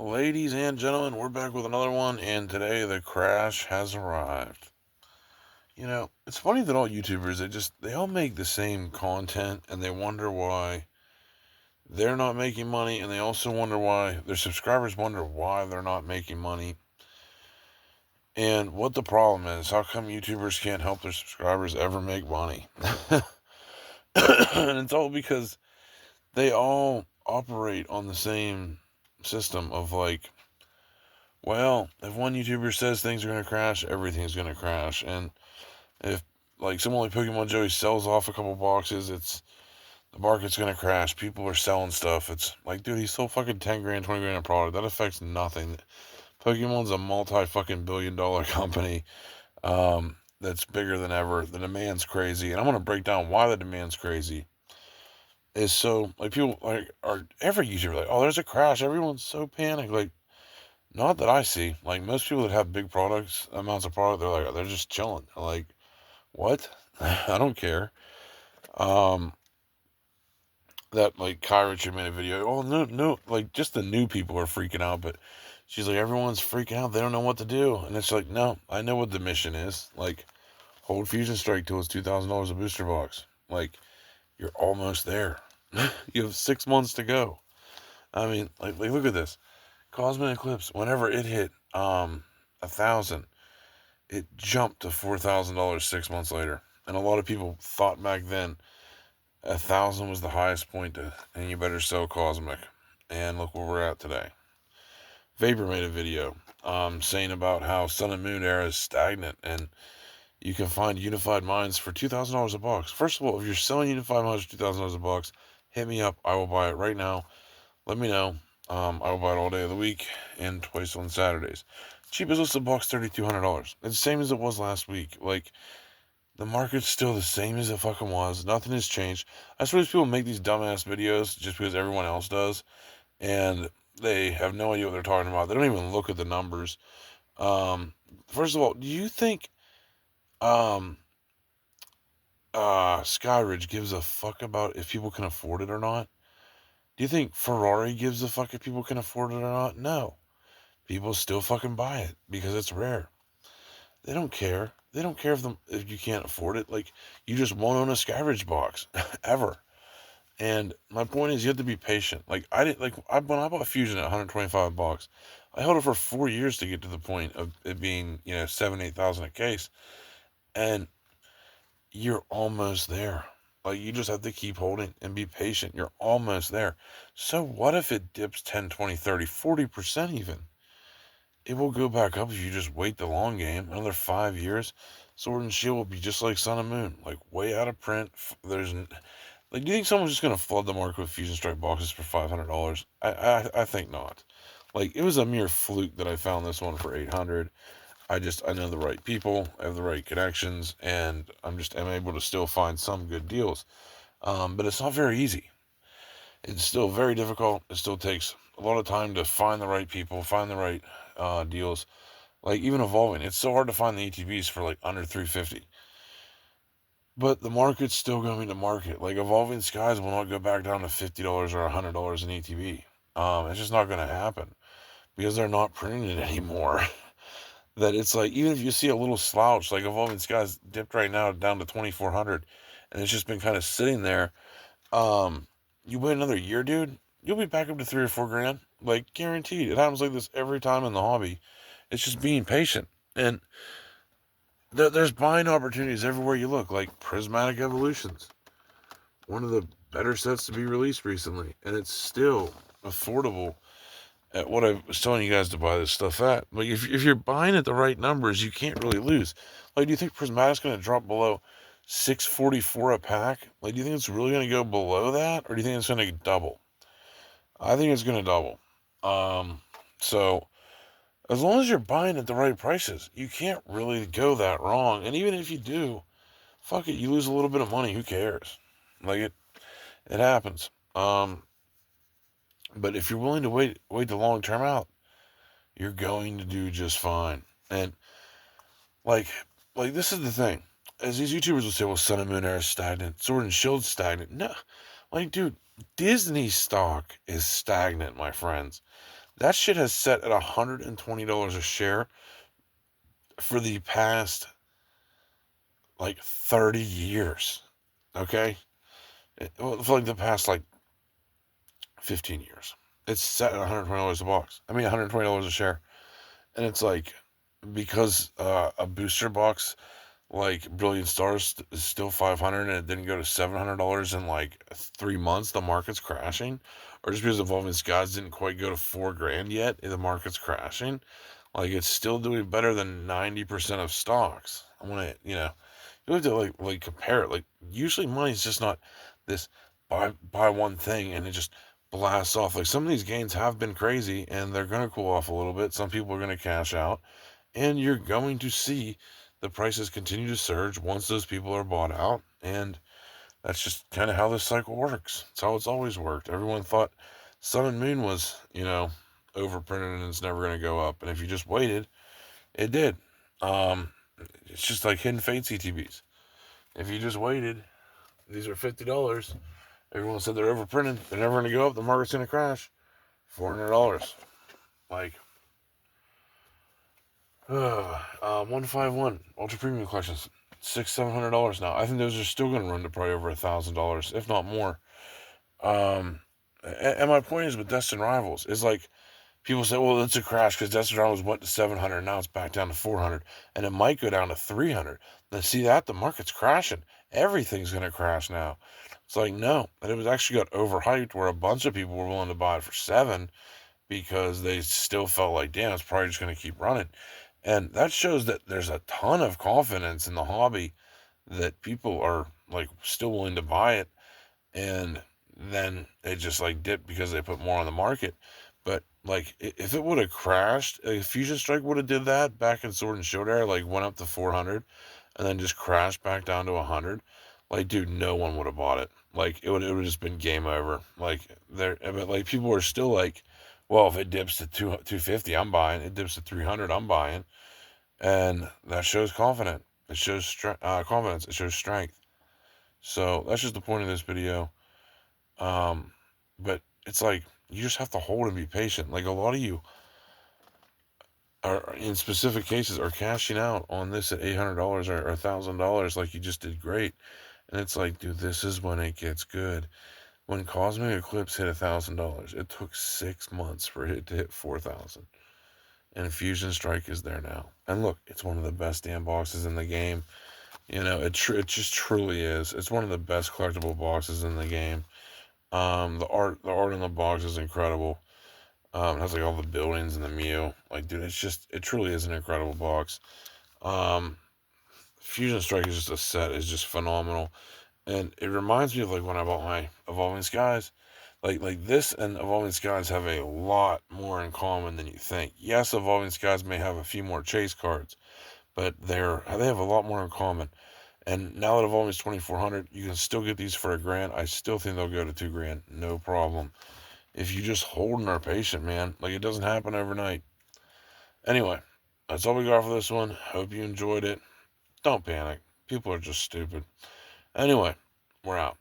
Ladies and gentlemen, we're back with another one, and today the crash has arrived. It's funny that all YouTubers, they all make the same content, and they wonder why they're not making money, and they also wonder why their subscribers wonder why they're not making money, and what the problem is. How come YouTubers can't help their subscribers ever make money? And it's all because they all operate on the same system of like, well, if one YouTuber says things are going to crash, everything's going to crash. And if, like, someone like Pokemon Joey sells off a couple boxes, the market's going to crash. People are selling stuff. It's like, dude, he sold fucking 10 grand, 20 grand a product. That affects nothing. Pokemon's a multi-fucking billion-dollar company that's bigger than ever. The demand's crazy. And I'm going to break down why the demand's crazy. Is so, like, people, like, are every YouTuber, like, oh, there's a crash. Everyone's so panicked. Like, not that I see. Like, most people that have big amounts of product, they're just chilling. Like, what? I don't care. Um, that, like, Kai Richard made a video. Oh, no, no. Like, just the new people are freaking out, but she's like, everyone's freaking out. They don't know what to do. And it's like, no, I know what the mission is. Like, hold Fusion Strike till it's $2,000 a booster box. Like, you're almost there. You have 6 months to go. I mean, like look at this. Cosmic Eclipse, whenever it hit 1,000, it jumped to $4,000 6 months later. And a lot of people thought back then 1,000 was the highest point, and you better sell Cosmic. And look where we're at today. Vapor made a video saying about how Sun and Moon era is stagnant, and you can find Unified Minds for $2,000 a box. First of all, if you're selling Unified Minds for $2,000 a box, hit me up. I will buy it right now. Let me know. I will buy it all day of the week and twice on Saturdays. Cheapest listed box, $3,200. It's the same as it was last week. Like, the market's still the same as it fucking was. Nothing has changed. I suppose people make these dumbass videos just because everyone else does, and they have no idea what they're talking about. They don't even look at the numbers. First of all, do you think um, Skyridge gives a fuck about if people can afford it or not? Do you think Ferrari gives a fuck if people can afford it or not? No. People still fucking buy it because it's rare. They don't care. They don't care if you can't afford it. Like, you just won't own a Skyridge box ever. And my point is, you have to be patient. Like, when I bought Fusion at 125 bucks, I held it for 4 years to get to the point of it being 7,000-8,000 a case, and you're almost there. Like, you just have to keep holding and be patient. You're almost there. So what if it dips 10, 20, 30, 40% even? It will go back up if you just wait the long game. Another 5 years, Sword and Shield will be just like Sun and Moon, like way out of print. Do you think someone's just gonna flood the market with Fusion Strike boxes for $500? I think not. Like, it was a mere fluke that I found this one for 800. I know the right people, I have the right connections, and I'm able to still find some good deals. But it's not very easy. It's still very difficult. It still takes a lot of time to find the right people, find the right deals. Like, even Evolving, it's so hard to find the ETBs for like under 350. But the market's still going to market. Like, Evolving Skies will not go back down to $50 or $100 in ETB. It's just not going to happen because they're not printing it anymore. That it's like, even if you see a little slouch, like Evolving Skies dipped right now down to 2,400, and it's just been kind of sitting there. You wait another year, dude, you'll be back up to 3 or 4 grand, like, guaranteed. It happens like this every time in the hobby. It's just being patient, and there's buying opportunities everywhere you look, like Prismatic Evolutions, one of the better sets to be released recently, and it's still affordable at what I was telling you guys to buy this stuff at. Like, if you're buying at the right numbers, you can't really lose. Like, do you think Prismatic's going to drop below 644 a pack? Like, do you think it's really going to go below that, or do you think it's going to double? I think it's going to double. So as long as you're buying at the right prices, you can't really go that wrong. And even if you do, fuck it, you lose a little bit of money. Who cares? Like, it happens. But if you're willing to wait the long term out, you're going to do just fine. And like this is the thing. As these YouTubers will say, well, Sun and Moon are stagnant, Sword and Shield stagnant. No, like, dude, Disney stock is stagnant, my friends. That shit has set at $120 a share for the past like 30 years. Okay? Well, for like the past like 15 years. It's set at $120 a box. I mean, $120 a share. And it's like, because a booster box like Brilliant Stars is still 500 and it didn't go to $700 in like 3 months, the market's crashing. Or just because Evolving Skies didn't quite go to 4 grand yet, the market's crashing. Like, it's still doing better than 90% of stocks. I want to, you have to like compare it. Like, usually money's just not this buy one thing and it just blasts off. Like, some of these gains have been crazy and they're going to cool off a little bit. Some people are going to cash out, and you're going to see the prices continue to surge once those people are bought out. And that's just kind of how this cycle works. It's how it's always worked. Everyone thought Sun and Moon was, overprinted and it's never going to go up. And if you just waited, it did. Um, it's just like Hidden Fate CTBs. If you just waited, these are $50. Everyone said they're overprinted. They're never going to go up. The market's going to crash. $400. Like, 151 Ultra Premium Collections, $700 now. I think those are still going to run to probably over $1,000, if not more. And my point is with Destined Rivals is like, people say, well, it's a crash because Destined Rivals went to 700, now it's back down to 400, and it might go down to 300. Then see that the market's crashing. Everything's going to crash now. It's like, no, and it was actually got overhyped where a bunch of people were willing to buy it for 7 because they still felt like, damn, it's probably just going to keep running. And that shows that there's a ton of confidence in the hobby, that people are like still willing to buy it, and then it just like dipped because they put more on the market. But like, if it would have crashed, if Fusion Strike would have did that back in Sword and Shield era, like went up to 400 and then just crashed back down to 100, like, dude, no one would have bought it. Like, it would just been game over. Like, but like, people were still like, well, if it dips to 250, I'm buying. It dips to 300, I'm buying. And that shows confidence. It shows confidence. It shows strength. So that's just the point of this video. But it's like, you just have to hold and be patient. Like, a lot of you are, in specific cases, are cashing out on this at $800 or $1,000, like you just did great. And it's like, dude, this is when it gets good. When Cosmic Eclipse hit $1,000, it took 6 months for it to hit 4,000. And Fusion Strike is there now. And look, it's one of the best damn boxes in the game. It just truly is. It's one of the best collectible boxes in the game. The art in the box is incredible. It has like all the buildings and the Mew. Like, dude, it truly is an incredible box. Fusion Strike is just a set. It's just phenomenal. And it reminds me of like when I bought my Evolving Skies. Like this and Evolving Skies have a lot more in common than you think. Yes, Evolving Skies may have a few more chase cards, but they have a lot more in common. And now that Evolving is 2,400, you can still get these for $1,000. I still think they'll go to $2,000, no problem. If you just hold and are patient, man. Like, it doesn't happen overnight. Anyway, that's all we got for this one. Hope you enjoyed it. Don't panic. People are just stupid. Anyway, we're out.